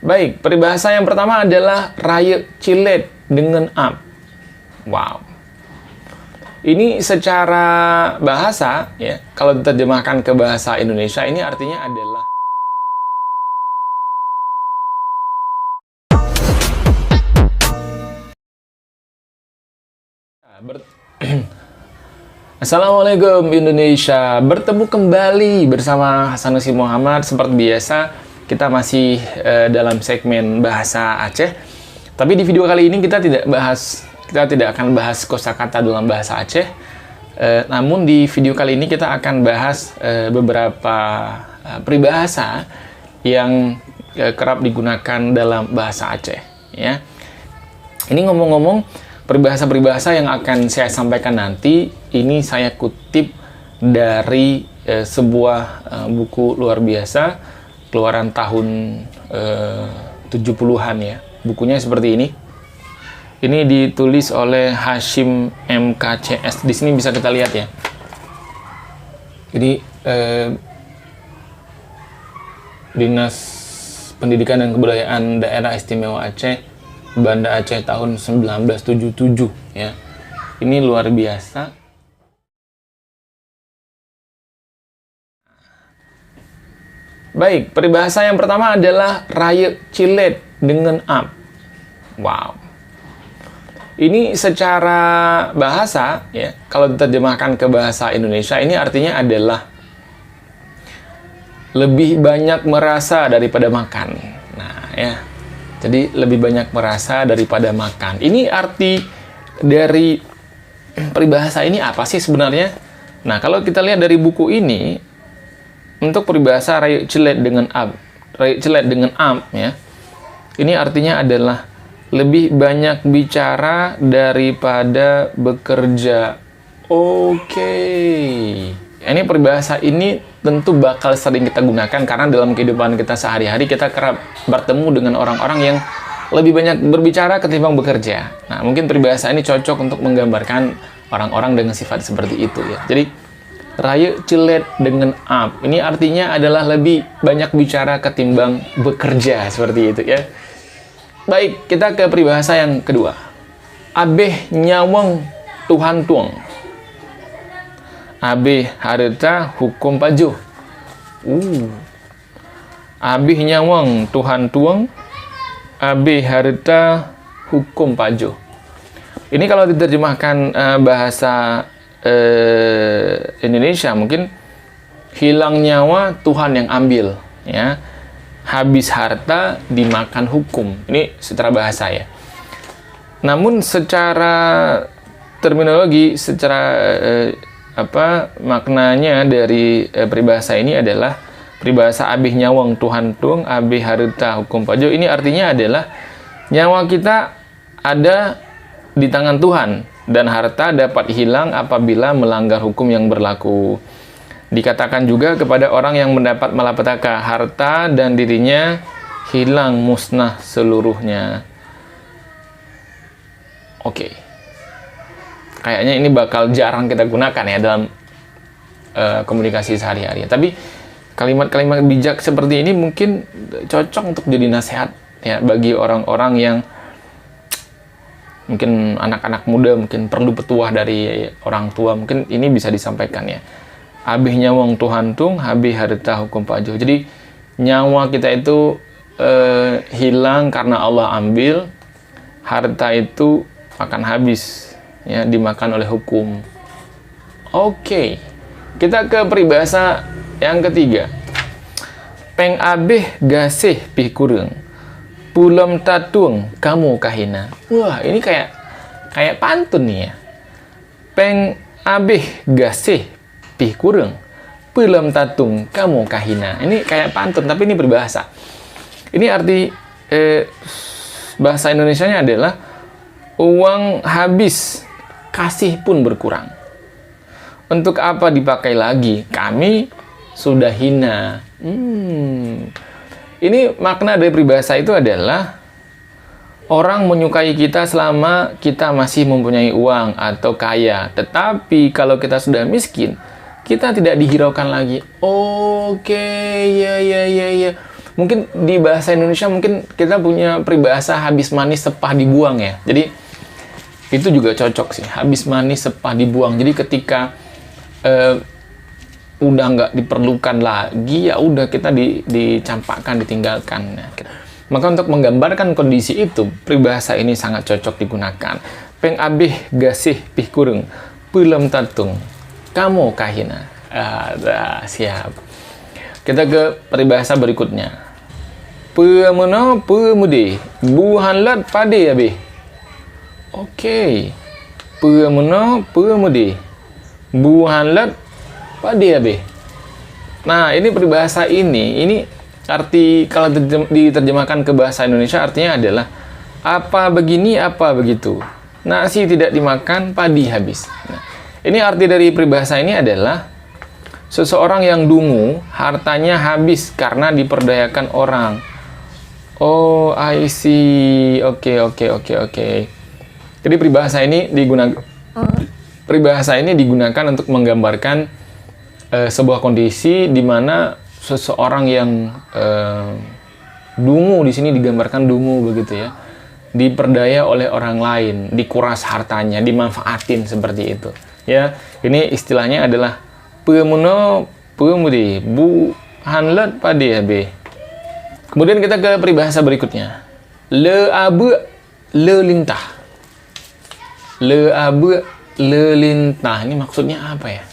Baik, peribahasa yang pertama adalah raya cilet dengan up. Wow. Ini secara bahasa, ya, kalau diterjemahkan ke bahasa Indonesia, ini artinya adalah Assalamualaikum Indonesia, bertemu kembali bersama Hasanusi Muhammad. Seperti biasa, kita masih dalam segmen bahasa Aceh. Tapi di video kali ini kita tidak akan bahas kosakata dalam bahasa Aceh. Namun di video kali ini kita akan bahas beberapa peribahasa yang kerap digunakan dalam bahasa Aceh. Ya, ini ngomong-ngomong, peribahasa-peribahasa yang akan saya sampaikan nanti, ini saya kutip dari sebuah buku luar biasa, keluaran tahun 70-an ya. Bukunya seperti ini. Ini ditulis oleh Hashim MKCS. Di sini bisa kita lihat ya. Jadi, Dinas Pendidikan dan Kebudayaan Daerah Istimewa Aceh, Banda Aceh tahun 1977 ya. Ini luar biasa. Baik, peribahasa yang pertama adalah raya cilet dengan up. Wow. Ini secara bahasa ya, kalau diterjemahkan ke bahasa Indonesia, ini artinya adalah lebih banyak merasa daripada makan. Nah, ya. Jadi lebih banyak merasa daripada makan. Ini arti dari peribahasa ini apa sih sebenarnya? Nah, kalau kita lihat dari buku ini, untuk peribahasa raya cilet dengan up ya. Ini artinya adalah lebih banyak bicara daripada bekerja. Oke. Ini peribahasa ini tentu bakal sering kita gunakan karena dalam kehidupan kita sehari-hari kita kerap bertemu dengan orang-orang yang lebih banyak berbicara ketimbang bekerja. Nah, mungkin peribahasa ini cocok untuk menggambarkan orang-orang dengan sifat seperti itu ya. Jadi, raya cilet dengan up. Ini artinya adalah lebih banyak bicara ketimbang bekerja, seperti itu ya. Baik, kita ke peribahasa yang kedua. Abeh nyawang Tuhan tuang. Abih harta hukum pajuh. Abih nyawang Tuhan tuang. Abih harta hukum pajuh. Ini kalau diterjemahkan bahasa Indonesia mungkin hilang nyawa Tuhan yang ambil ya. Habis harta dimakan hukum. Ini secara bahasa ya. Namun secara terminologi, secara maknanya dari peribahasa ini adalah peribahasa abih nyawang Tuhan tuang, abih harta hukum pajo. Ini artinya adalah nyawa kita ada di tangan Tuhan dan harta dapat hilang apabila melanggar hukum yang berlaku. Dikatakan juga kepada orang yang mendapat malapetaka, harta dan dirinya hilang musnah seluruhnya. Oke. Kayaknya ini bakal jarang kita gunakan ya dalam komunikasi sehari-hari. Tapi kalimat-kalimat bijak seperti ini mungkin cocok untuk jadi nasihat ya bagi orang-orang yang mungkin anak-anak muda, mungkin perlu petuah dari orang tua. Mungkin ini bisa disampaikan ya. Abih nyawang Tuhan tung, habih harta hukum pajuh. Jadi nyawa kita itu hilang karena Allah ambil, harta itu akan habis ya, dimakan oleh hukum. Oke. Kita ke peribahasa yang ketiga. Peng abeh gasih pih kurang. Pulam tatung kamu kahina. Wah, ini kayak pantun nih ya. Peng abeh gasih pih kurang. Pulam tatung kamu kahina. Ini kayak pantun tapi ini berbahasa. Ini arti bahasa Indonesianya adalah uang habis, kasih pun berkurang. Untuk apa dipakai lagi? Kami sudah hina. Ini makna dari peribahasa itu adalah orang menyukai kita selama kita masih mempunyai uang atau kaya. Tetapi kalau kita sudah miskin, kita tidak dihiraukan lagi. Oke, ya. mungkin di bahasa Indonesia mungkin kita punya peribahasa habis manis sepah dibuang ya. Jadi itu juga cocok sih, habis manis sepah dibuang. Jadi ketika udah nggak diperlukan lagi, ya udah kita dicampakkan, ditinggalkan. Nah, maka untuk menggambarkan kondisi itu, peribahasa ini sangat cocok digunakan. Peng abih gasih pih kurung, pelem tatung, kamu kahina. Siap. Kita ke peribahasa berikutnya. Pemeno pemudi, buhanlat pade abih. Oke. Pemeno pemudi, buhanlat pade abih. Nah, ini peribahasa ini arti kalau diterjemahkan ke bahasa Indonesia artinya adalah apa begini, apa begitu. Nasi tidak dimakan, padi habis. Nah, ini arti dari peribahasa ini adalah seseorang yang dungu, hartanya habis karena diperdayakan orang. Oh, I see. Oke. Jadi peribahasa ini digunakan untuk menggambarkan sebuah kondisi di mana seseorang yang dungu, di sini digambarkan dungu begitu ya, diperdaya oleh orang lain, dikuras hartanya, dimanfaatin seperti itu. Ya, ini istilahnya adalah pemuno pemudi bu hanlet pade abe. Kemudian kita ke peribahasa berikutnya. Le abe le lintah. Le abe le lintah. Ini maksudnya apa ya?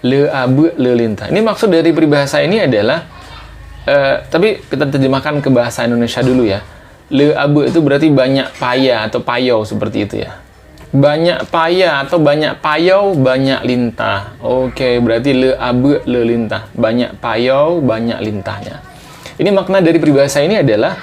Le abe le lintah. Ini maksud dari peribahasa ini adalah tapi kita terjemahkan ke bahasa Indonesia dulu ya. Le abe itu berarti banyak paya atau payau seperti itu ya. Banyak paya atau banyak payau, banyak lintah. Oke, berarti le abe le lintah. Banyak payau, banyak lintahnya. Ini makna dari peribahasa ini adalah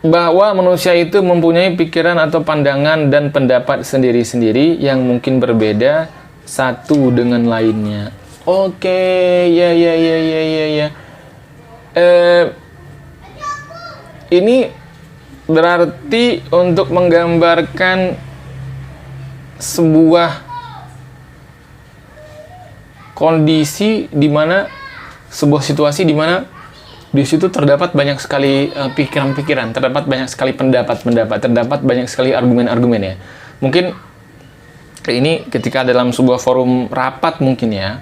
bahwa manusia itu mempunyai pikiran atau pandangan dan pendapat sendiri-sendiri yang mungkin berbeda satu dengan lainnya. Oke, ya. Ini berarti untuk menggambarkan sebuah kondisi di mana sebuah situasi di mana di situ terdapat banyak sekali pikiran-pikiran, terdapat banyak sekali pendapat-pendapat, terdapat banyak sekali argumen-argumen ya. Mungkin ini ketika dalam sebuah forum rapat mungkin ya,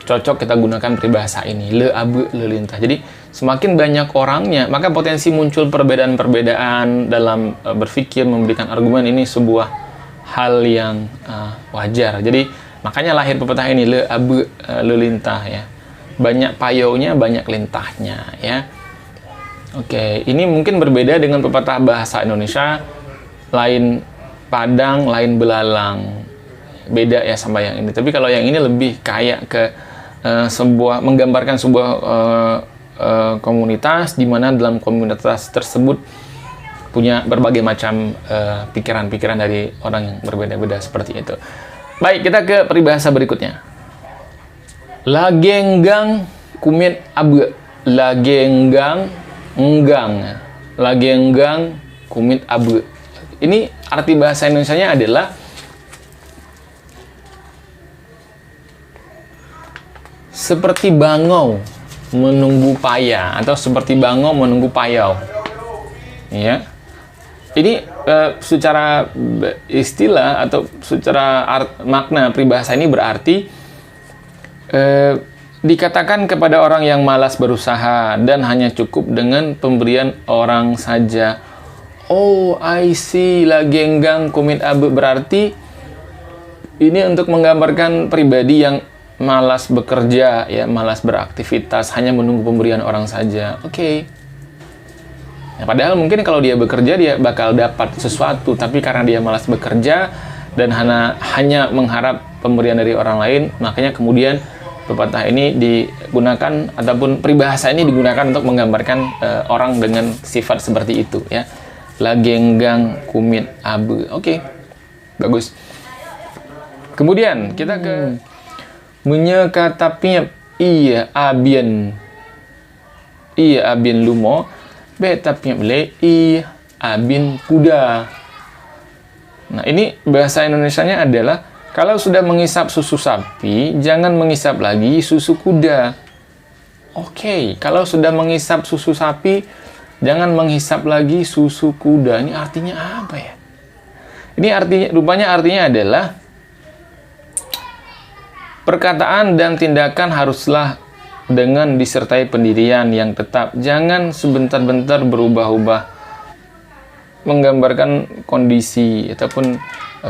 cocok kita gunakan peribahasa ini, le abe le lintah. Jadi semakin banyak orangnya, maka potensi muncul perbedaan-perbedaan dalam berpikir, memberikan argumen. Ini sebuah hal yang wajar. Jadi makanya lahir pepatah ini, le abe le lintah ya. Banyak payaunya, banyak lintahnya ya. Oke, ini mungkin berbeda dengan pepatah bahasa Indonesia, lain padang, lain belalang. Beda ya sama yang ini. Tapi kalau yang ini lebih kayak ke menggambarkan sebuah komunitas di mana dalam komunitas tersebut punya berbagai macam pikiran-pikiran dari orang yang berbeda-beda seperti itu. Baik, kita ke peribahasa berikutnya. Lagenggang kumit abe. Lagenggang enggang. Lagenggang kumit abe. Ini arti bahasa Indonesianya adalah seperti bangau menunggu paya atau seperti bangau menunggu payau. Ya. Ini secara istilah atau secara makna peribahasa ini berarti dikatakan kepada orang yang malas berusaha dan hanya cukup dengan pemberian orang saja. Oh, I see. Lagenggang kumit abe berarti ini untuk menggambarkan pribadi yang malas bekerja, ya, malas beraktivitas, hanya menunggu pemberian orang saja. Oke. Nah, padahal mungkin kalau dia bekerja dia bakal dapat sesuatu, tapi karena dia malas bekerja dan hanya mengharap pemberian dari orang lain, makanya kemudian pepatah ini digunakan ataupun peribahasa ini digunakan untuk menggambarkan orang dengan sifat seperti itu ya. Lagenggang kumit abe. Oke. Bagus. Kemudian kita ke menyekatapinya iya abien lumo betapnya bele iya abin kuda. Nah, ini bahasa Indonesianya adalah kalau sudah mengisap susu sapi, jangan mengisap lagi susu kuda. Oke, kalau sudah menghisap susu sapi, jangan menghisap lagi susu kuda. Ini artinya apa ya? Ini rupanya artinya adalah perkataan dan tindakan haruslah dengan disertai pendirian yang tetap. Jangan sebentar-bentar berubah-ubah, menggambarkan kondisi ataupun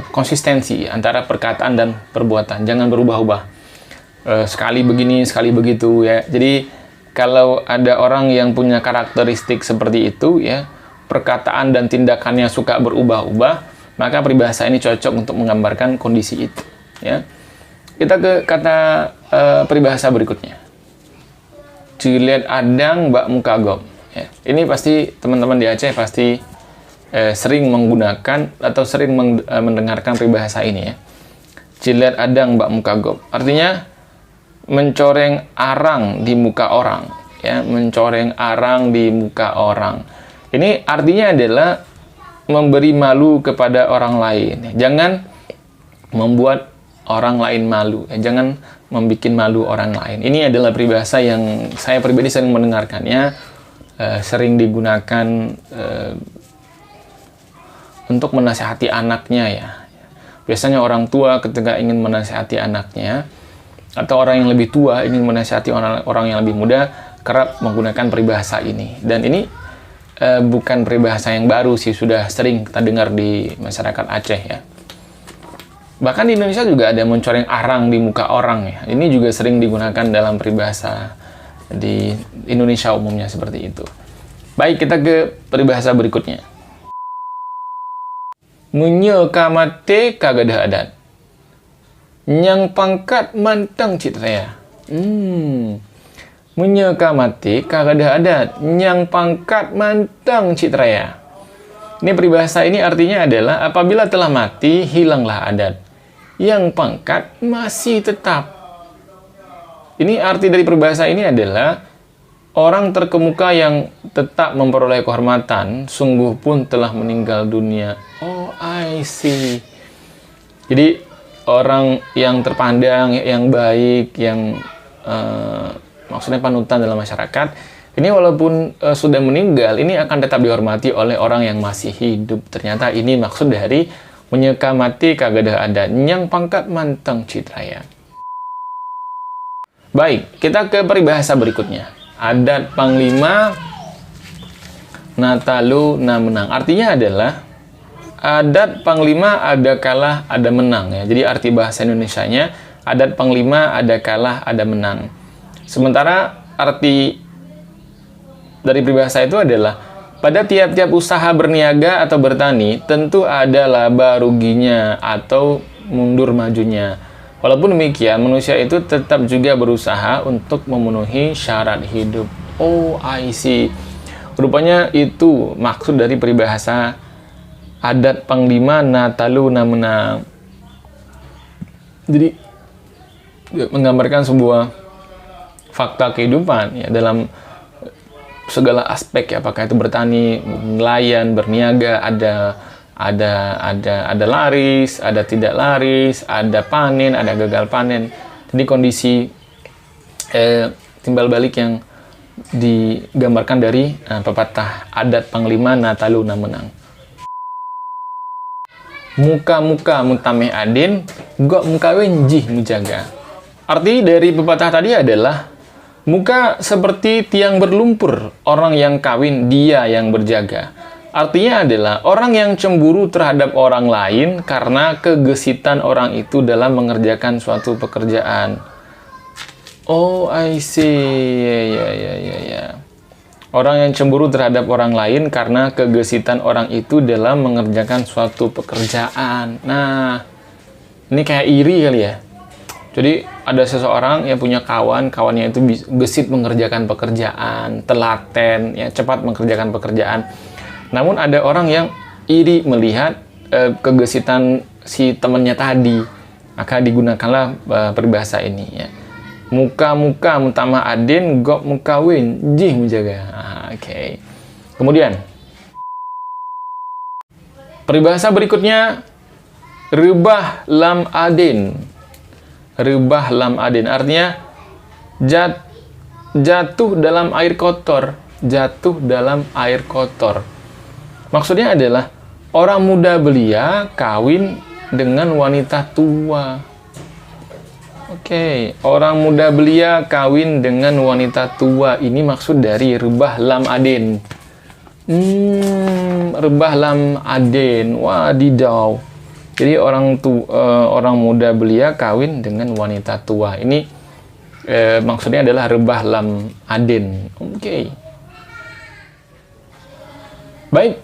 konsistensi antara perkataan dan perbuatan. Jangan berubah-ubah. Sekali begini, sekali begitu ya. Jadi kalau ada orang yang punya karakteristik seperti itu ya, perkataan dan tindakannya suka berubah-ubah, maka peribahasa ini cocok untuk menggambarkan kondisi itu ya. Kita ke kata peribahasa berikutnya. Cilet adang bak muka gom ya. Ini pasti teman-teman di Aceh pasti sering menggunakan atau sering mendengarkan peribahasa ini ya. Cilet adang bak muka gom artinya mencoreng arang di muka orang ya, mencoreng arang di muka orang. Ini artinya adalah memberi malu kepada orang lain. Jangan membuat orang lain malu, jangan membuat malu orang lain. Ini adalah peribahasa yang saya pribadi sering mendengarkannya, sering digunakan untuk menasihati anaknya ya. Biasanya orang tua ketika ingin menasihati anaknya, atau orang yang lebih tua ingin menasihati orang yang lebih muda, kerap menggunakan peribahasa ini. Dan ini bukan peribahasa yang baru sih, sudah sering kita dengar di masyarakat Aceh ya. Bahkan di Indonesia juga ada mencoreng arang di muka orang ya. Ini juga sering digunakan dalam peribahasa di Indonesia umumnya seperti itu. Baik, kita ke peribahasa berikutnya. Munye kamate kagadah adat. Nyang pangkat mantang citraya. Munye kamate kagadah adat. Nyang pangkat mantang citraya. Ini peribahasa ini artinya adalah apabila telah mati, hilanglah adat. Yang pangkat masih tetap. Ini arti dari peribahasa ini adalah orang terkemuka yang tetap memperoleh kehormatan, sungguh pun telah meninggal dunia. Oh, I see. Jadi, orang yang terpandang, yang baik, yang maksudnya panutan dalam masyarakat, ini walaupun sudah meninggal, ini akan tetap dihormati oleh orang yang masih hidup. Ternyata ini maksud dari menyeka mati kagadah adat, nyang pangkat mantang citraya. Baik, kita ke peribahasa berikutnya. Adat panglima natalu na menang. Artinya adalah adat panglima ada kalah ada menang ya. Jadi arti bahasa Indonesianya adat panglima ada kalah ada menang. Sementara arti dari peribahasa itu adalah pada tiap-tiap usaha berniaga atau bertani, tentu ada laba ruginya atau mundur majunya. Walaupun demikian, manusia itu tetap juga berusaha untuk memenuhi syarat hidup. Oh, I see. Rupanya itu maksud dari peribahasa adat panglima natalu na menang. Jadi, menggambarkan sebuah fakta kehidupan ya dalam segala aspek ya, apakah itu bertani, nelayan, berniaga, ada laris, ada tidak laris, ada panen, ada gagal panen. Jadi kondisi timbal balik yang digambarkan dari pepatah adat panglima natalu na menang. Muka-muka mutameh adin, gok mukawin jih menjaga. Arti dari pepatah tadi adalah muka seperti tiang berlumpur, orang yang kawin, dia yang berjaga. Artinya adalah orang yang cemburu terhadap orang lain karena kegesitan orang itu dalam mengerjakan suatu pekerjaan. Oh, I see. Ya. Orang yang cemburu terhadap orang lain karena kegesitan orang itu dalam mengerjakan suatu pekerjaan. Nah, ini kayak iri kali ya. Jadi ada seseorang yang punya kawannya itu gesit mengerjakan pekerjaan, telaten, ya cepat mengerjakan pekerjaan. Namun ada orang yang iri melihat kegesitan si temannya tadi, maka digunakanlah peribahasa ini. Ya. Muka-muka mutama adin, gok mukawin, jih menjaga. Oke. Kemudian peribahasa berikutnya, rubah lam adin. Rubah lam adin artinya jatuh dalam air kotor. Jatuh dalam air kotor. Maksudnya adalah orang muda belia kawin dengan wanita tua. Oke, orang muda belia kawin dengan wanita tua. Ini maksud dari rebah lam aden. Rebah lam aden. Wadidaw. Jadi orang muda belia kawin dengan wanita tua. Ini maksudnya adalah rebah lam aden. Oke. Baik,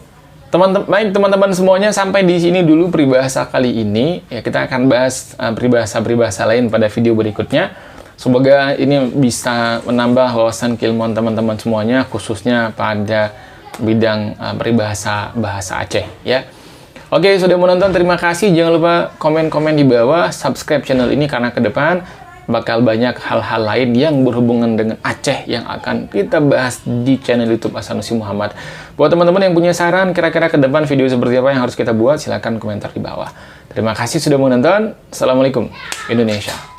teman-teman semuanya, sampai di sini dulu peribahasa kali ini. Ya, kita akan bahas peribahasa-peribahasa lain pada video berikutnya. Semoga ini bisa menambah wawasan keilmuan teman-teman semuanya, khususnya pada bidang peribahasa bahasa Aceh, ya. Oke, sudah menonton, terima kasih. Jangan lupa komen-komen di bawah, subscribe channel ini karena ke depan bakal banyak hal-hal lain yang berhubungan dengan Aceh yang akan kita bahas di channel YouTube Ahsanusi Muhammad. Buat teman-teman yang punya saran kira-kira ke depan video seperti apa yang harus kita buat, silahkan komentar di bawah. Terima kasih sudah menonton. Assalamualaikum Indonesia.